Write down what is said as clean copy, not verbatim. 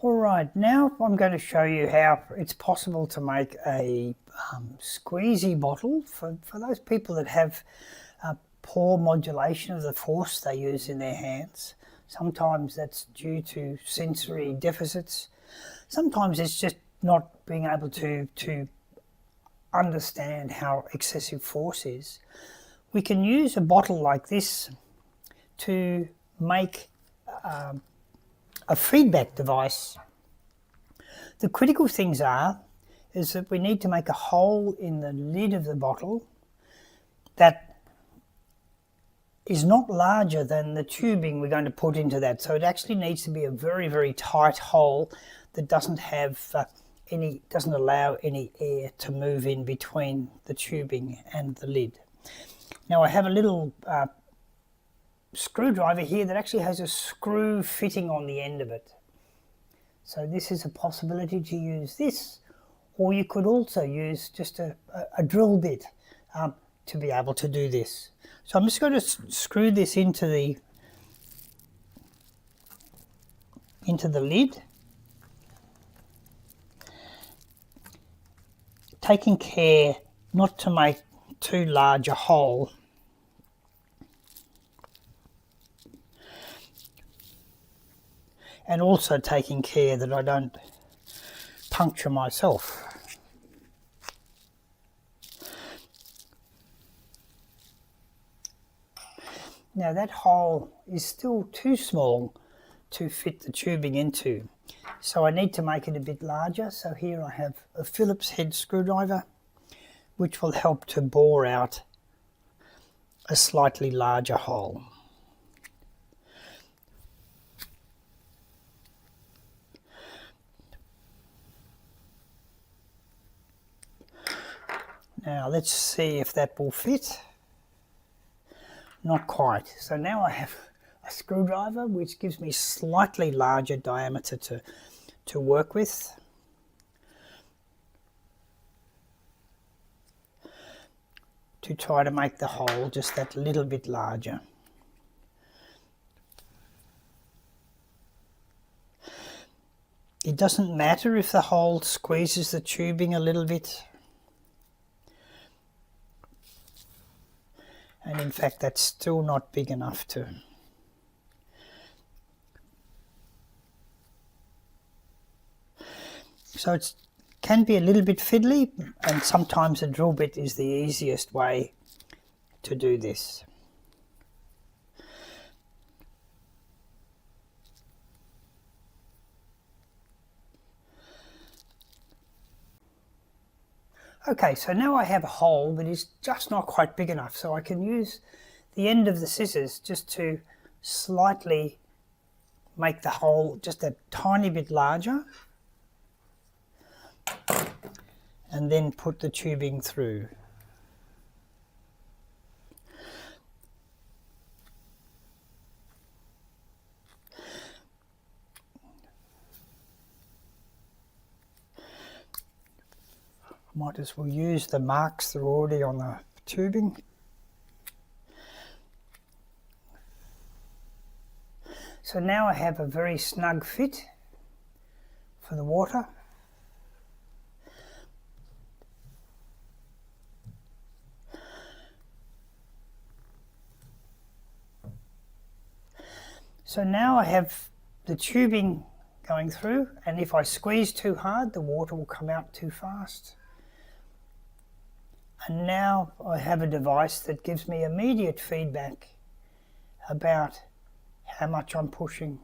Alright, now I'm going to show you how it's possible to make a squeezy bottle for those people that have poor modulation of the force they use in their hands. Sometimes that's due to sensory deficits. Sometimes it's just not being able to understand how excessive force is. We can use a bottle like this to make a feedback device. The critical things is that we need to make a hole in the lid of the bottle that is not larger than the tubing we're going to put into that. So it actually needs to be a very, very tight hole that doesn't have doesn't allow any air to move in between the tubing and the lid. Now I have a little screwdriver here that actually has a screw fitting on the end of it. So this is a possibility to use this, or you could also use just a drill bit to be able to do this. So I'm just going to screw this into the lid, taking care not to make too large a hole. And also taking care that I don't puncture myself. Now that hole is still too small to fit the tubing into, so I need to make it a bit larger. So here I have a Phillips head screwdriver, which will help to bore out a slightly larger hole. Now let's see if that will fit. Not quite. So now I have a screwdriver which gives me slightly larger diameter to work with. To try to make the hole just that little bit larger. It doesn't matter if the hole squeezes the tubing a little bit. And in fact, that's still not big enough to. So it can be a little bit fiddly, and sometimes a drill bit is the easiest way to do this. Okay, so now I have a hole that is just not quite big enough, so I can use the end of the scissors just to slightly make the hole just a tiny bit larger, and then put the tubing through. Might as well use the marks that are already on the tubing. So now I have a very snug fit for the water. So now I have the tubing going through, and if I squeeze too hard, the water will come out too fast. And now I have a device that gives me immediate feedback about how much I'm pushing